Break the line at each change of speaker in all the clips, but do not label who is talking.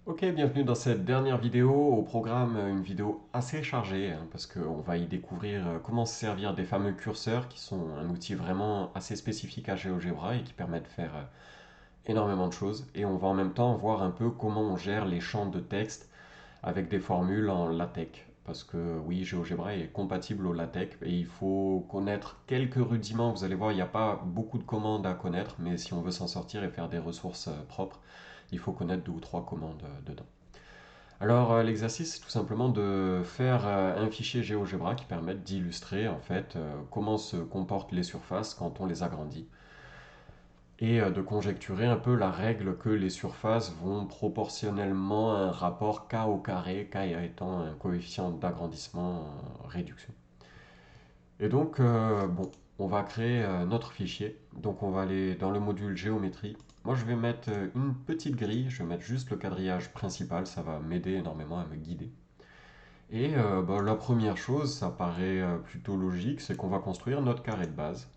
Ok, bienvenue dans cette dernière vidéo. Au programme, une vidéo assez chargée, hein, parce qu'on va y découvrir comment se servir des fameux curseurs, qui sont un outil vraiment assez spécifique à GeoGebra et qui permet de faire énormément de choses. Et on va en même temps voir un peu comment on gère les champs de texte avec des formules en LaTeX. Parce que oui, GeoGebra est compatible au LaTeX et il faut connaître quelques rudiments. Vous allez voir, il n'y a pas beaucoup de commandes à connaître, mais si on veut s'en sortir et faire des ressources propres, il faut connaître deux ou trois commandes dedans. Alors, l'exercice, c'est tout simplement de faire un fichier GeoGebra qui permette d'illustrer en fait comment se comportent les surfaces quand on les agrandit et de conjecturer un peu la règle que les surfaces vont proportionnellement à un rapport k au carré, k étant un coefficient d'agrandissement réduction. Et donc, bon, on va créer notre fichier. Donc, on va aller dans le module géométrie. Moi, je vais mettre une petite grille, je vais mettre juste le quadrillage principal, ça va m'aider énormément à me guider. Et bah, la première chose, ça paraît plutôt logique, c'est qu'on va construire notre carré de base.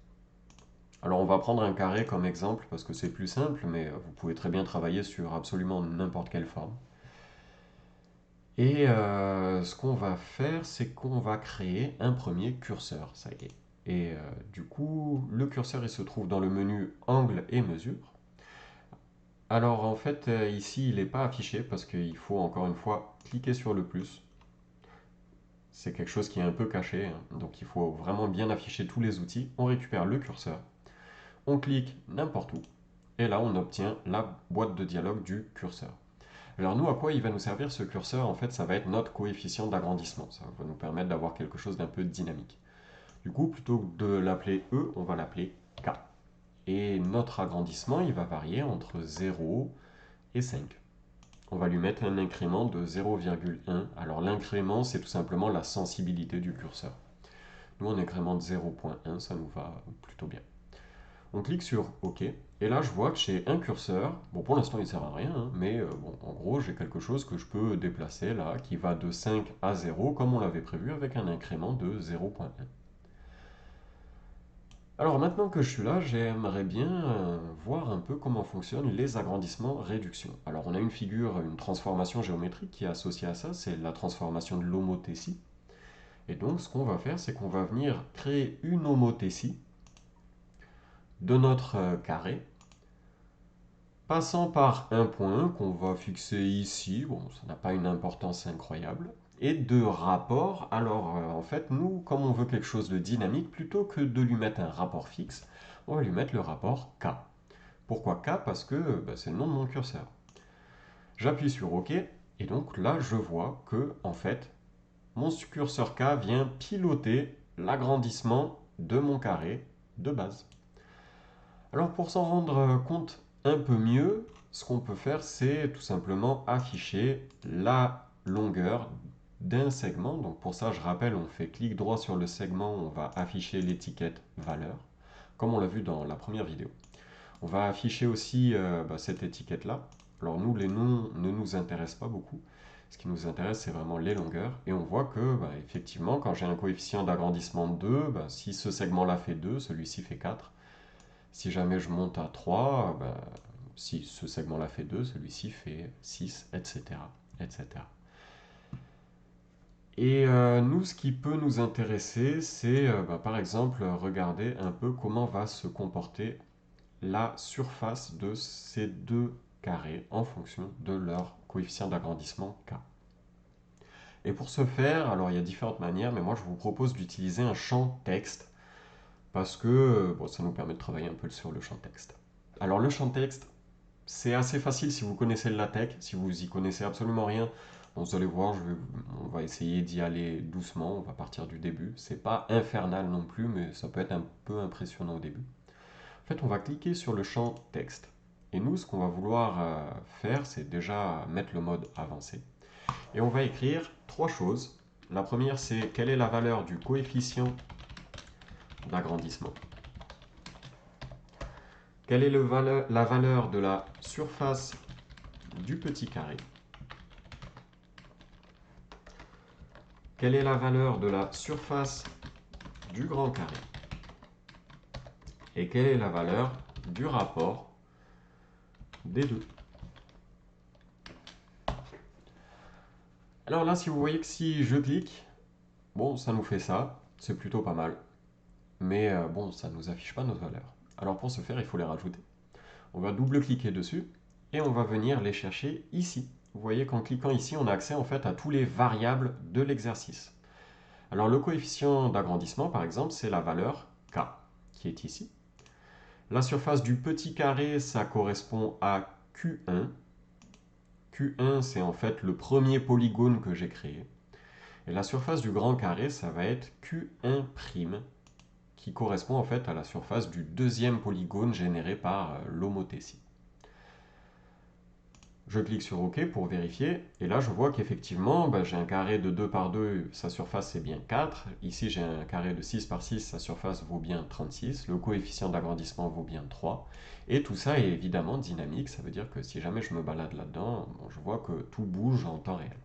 Alors on va prendre un carré comme exemple parce que c'est plus simple, mais vous pouvez très bien travailler sur absolument n'importe quelle forme. Et ce qu'on va faire, c'est qu'on va créer un premier curseur, ça y est. Et du coup, le curseur il se trouve dans le menu angle et mesure. Alors en fait, ici il n'est pas affiché parce qu'il faut encore une fois cliquer sur le plus. C'est quelque chose qui est un peu caché, hein. Donc il faut vraiment bien afficher tous les outils. On récupère le curseur, on clique n'importe où, et là on obtient la boîte de dialogue du curseur. Alors nous, à quoi il va nous servir ce curseur? En fait, ça va être notre coefficient d'agrandissement. Ça va nous permettre d'avoir quelque chose d'un peu dynamique. Du coup, plutôt que de l'appeler E, on va l'appeler K. Et notre agrandissement, il va varier entre 0 et 5. On va lui mettre un incrément de 0,1. Alors l'incrément, c'est tout simplement la sensibilité du curseur. Nous, on incrémente 0,1, ça nous va plutôt bien. On clique sur OK, et là, je vois que j'ai un curseur. Bon, pour l'instant, il ne sert à rien, hein, mais bon, en gros, j'ai quelque chose que je peux déplacer là, qui va de 5 à 0, comme on l'avait prévu, avec un incrément de 0,1. Alors maintenant que je suis là, j'aimerais bien voir un peu comment fonctionnent les agrandissements-réductions. Alors on a une figure, une transformation géométrique qui est associée à ça, c'est la transformation de l'homothétie. Et donc ce qu'on va faire, c'est qu'on va venir créer une homothétie de notre carré, passant par un point qu'on va fixer ici, bon ça n'a pas une importance incroyable, et de rapport. Alors en fait nous, comme on veut quelque chose de dynamique, plutôt que de lui mettre un rapport fixe, on va lui mettre le rapport K. Pourquoi K? Parce que bah, c'est le nom de mon curseur. J'appuie sur OK, et donc là je vois que en fait mon curseur K vient piloter l'agrandissement de mon carré de base. Alors pour s'en rendre compte un peu mieux, ce qu'on peut faire, c'est tout simplement afficher la longueur d'un segment. Donc pour ça, je rappelle, on fait clic droit sur le segment, on va afficher l'étiquette valeur, comme on l'a vu dans la première vidéo. On va afficher aussi cette étiquette-là. Alors nous, les noms ne nous intéressent pas beaucoup. Ce qui nous intéresse, c'est vraiment les longueurs. Et on voit que, effectivement, quand j'ai un coefficient d'agrandissement de 2, si ce segment-là fait 2, celui-ci fait 4. Si jamais je monte à 3, si ce segment-là fait 2, celui-ci fait 6, etc. etc. Et nous, ce qui peut nous intéresser, c'est par exemple regarder un peu comment va se comporter la surface de ces deux carrés en fonction de leur coefficient d'agrandissement K. Et pour ce faire, alors il y a différentes manières, mais moi je vous propose d'utiliser un champ texte parce que bon, ça nous permet de travailler un peu sur le champ texte. Alors le champ texte, c'est assez facile si vous connaissez le LaTeX. Si vous y connaissez absolument rien, vous allez voir, on va essayer d'y aller doucement. On va partir du début. C'est pas infernal non plus, mais ça peut être un peu impressionnant au début. En fait, on va cliquer sur le champ texte. Et nous, ce qu'on va vouloir faire, c'est déjà mettre le mode avancé. Et on va écrire trois choses. La première, c'est quelle est la valeur du coefficient d'agrandissement. Quelle est la valeur de la surface du petit carré. Quelle est la valeur de la surface du grand carré. Et quelle est la valeur du rapport des deux. Alors là, si vous voyez que si je clique, bon, ça nous fait ça, c'est plutôt pas mal. Mais bon, ça ne nous affiche pas nos valeurs. Alors pour ce faire, il faut les rajouter. On va double-cliquer dessus et on va venir les chercher ici. Vous voyez qu'en cliquant ici, on a accès en fait à tous les variables de l'exercice. Alors le coefficient d'agrandissement, par exemple, c'est la valeur k, qui est ici. La surface du petit carré, ça correspond à Q1. Q1, c'est en fait le premier polygone que j'ai créé. Et la surface du grand carré, ça va être Q1', qui correspond en fait à la surface du deuxième polygone généré par l'homothétie. Je clique sur OK pour vérifier, et là je vois qu'effectivement j'ai un carré de 2 par 2, sa surface c'est bien 4. Ici j'ai un carré de 6 par 6, sa surface vaut bien 36. Le coefficient d'agrandissement vaut bien 3. Et tout ça est évidemment dynamique, ça veut dire que si jamais je me balade là-dedans, je vois que tout bouge en temps réel.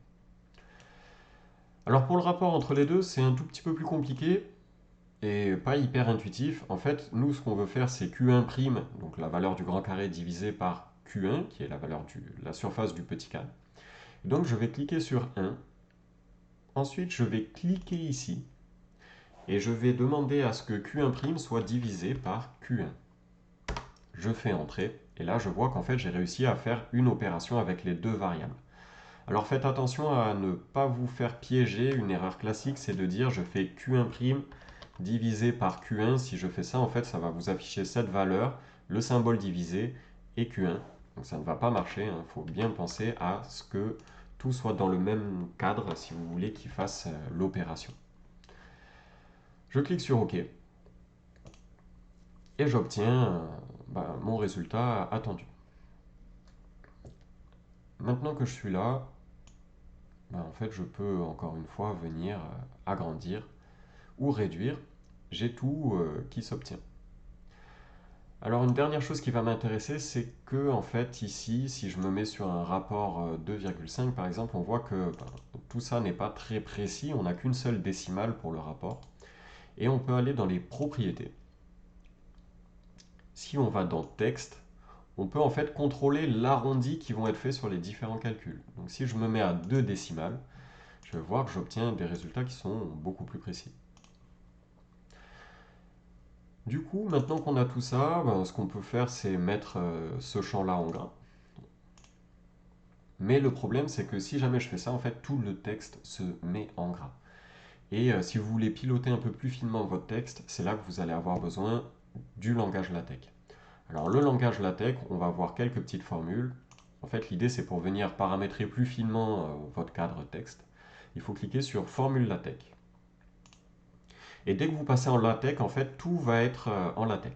Alors pour le rapport entre les deux, c'est un tout petit peu plus compliqué et pas hyper intuitif. En fait, nous ce qu'on veut faire c'est Q1', donc la valeur du grand carré divisé par Q1, qui est la valeur de la surface du petit carré. Donc je vais cliquer sur 1. Ensuite, je vais cliquer ici et je vais demander à ce que Q1' soit divisé par Q1. Je fais entrer et là je vois qu'en fait j'ai réussi à faire une opération avec les deux variables. Alors faites attention à ne pas vous faire piéger. Une erreur classique, c'est de dire je fais Q1' divisé par Q1. Si je fais ça, en fait, ça va vous afficher cette valeur, le symbole divisé et Q1. Donc ça ne va pas marcher. Il faut bien penser à ce que tout soit dans le même cadre si vous voulez qu'il fasse l'opération. Je clique sur OK et j'obtiens mon résultat attendu. Maintenant que je suis là, en fait, je peux encore une fois venir agrandir ou réduire. J'ai tout qui s'obtient. Alors une dernière chose qui va m'intéresser, c'est que en fait ici, si je me mets sur un rapport 2,5 par exemple, on voit que tout ça n'est pas très précis, on n'a qu'une seule décimale pour le rapport. Et on peut aller dans les propriétés. Si on va dans texte, on peut en fait contrôler l'arrondi qui vont être faits sur les différents calculs. Donc si je me mets à 2 décimales, je vais voir que j'obtiens des résultats qui sont beaucoup plus précis. Du coup, maintenant qu'on a tout ça, ce qu'on peut faire, c'est mettre ce champ-là en gras. Mais le problème, c'est que si jamais je fais ça, en fait, tout le texte se met en gras. Et si vous voulez piloter un peu plus finement votre texte, c'est là que vous allez avoir besoin du langage LaTeX. Alors le langage LaTeX, on va voir quelques petites formules. En fait, l'idée, c'est pour venir paramétrer plus finement votre cadre texte. Il faut cliquer sur Formule LaTeX. Et dès que vous passez en LaTeX, en fait, tout va être en LaTeX.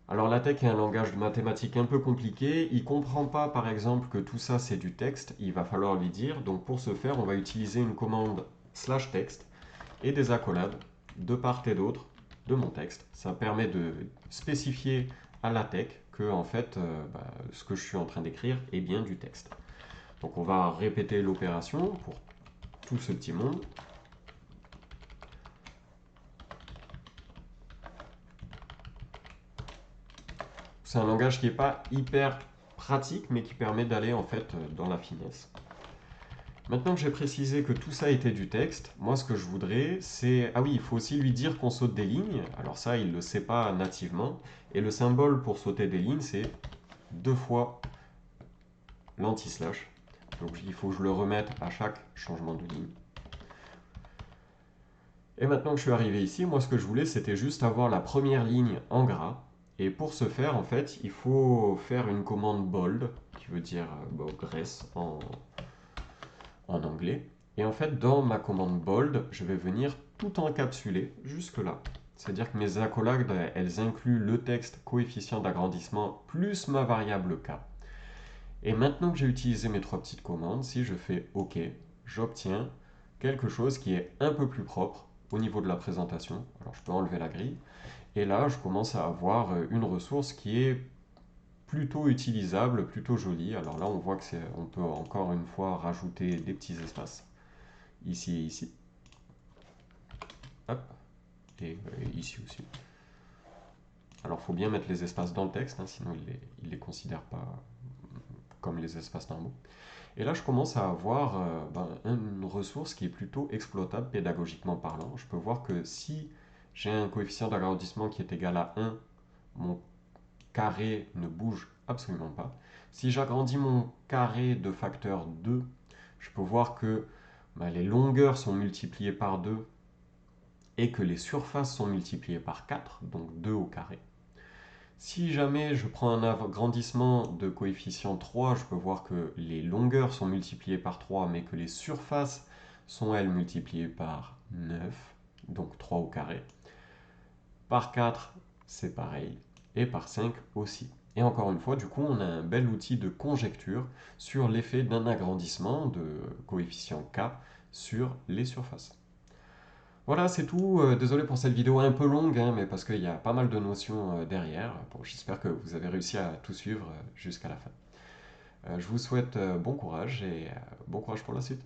Alors LaTeX est un langage de mathématiques un peu compliqué. Il ne comprend pas, par exemple, que tout ça, c'est du texte. Il va falloir lui dire. Donc pour ce faire, on va utiliser une commande /texte et des accolades de part et d'autre de mon texte. Ça permet de spécifier à LaTeX que en fait, ce que je suis en train d'écrire est bien du texte. Donc on va répéter l'opération pour tout ce petit monde. C'est un langage qui n'est pas hyper pratique, mais qui permet d'aller en fait dans la finesse. Maintenant que j'ai précisé que tout ça était du texte, moi ce que je voudrais, c'est... Ah oui, il faut aussi lui dire qu'on saute des lignes. Alors ça, il ne le sait pas nativement. Et le symbole pour sauter des lignes, c'est 2 fois l'anti-slash. Donc il faut que je le remette à chaque changement de ligne. Et maintenant que je suis arrivé ici, moi ce que je voulais, c'était juste avoir la première ligne en gras. Et pour ce faire, en fait, il faut faire une commande bold, qui veut dire graisse en anglais. Et en fait, dans ma commande bold, je vais venir tout encapsuler jusque là. C'est-à-dire que mes accolades, elles incluent le texte coefficient d'agrandissement plus ma variable k. Et maintenant que j'ai utilisé mes 3 petites commandes, si je fais OK, j'obtiens quelque chose qui est un peu plus propre au niveau de la présentation. Alors je peux enlever la grille. Et là, je commence à avoir une ressource qui est plutôt utilisable, plutôt jolie. Alors là, on voit que on peut encore une fois rajouter des petits espaces ici et ici. Hop. Et ici aussi. Alors, il faut bien mettre les espaces dans le texte, sinon il ne les considère pas comme les espaces normaux. Et là, je commence à avoir une ressource qui est plutôt exploitable pédagogiquement parlant. Je peux voir que si j'ai un coefficient d'agrandissement qui est égal à 1, mon carré ne bouge absolument pas. Si j'agrandis mon carré de facteur 2, je peux voir que les longueurs sont multipliées par 2 et que les surfaces sont multipliées par 4, donc 2 au carré. Si jamais je prends un agrandissement de coefficient 3, je peux voir que les longueurs sont multipliées par 3, mais que les surfaces sont, elles, multipliées par 9, donc 3 au carré. Par 4, c'est pareil, et par 5 aussi. Et encore une fois, du coup, on a un bel outil de conjecture sur l'effet d'un agrandissement de coefficient k sur les surfaces. Voilà, c'est tout. Désolé pour cette vidéo un peu longue, hein, mais parce qu'il y a pas mal de notions derrière. Bon, j'espère que vous avez réussi à tout suivre jusqu'à la fin. Je vous souhaite bon courage et bon courage pour la suite.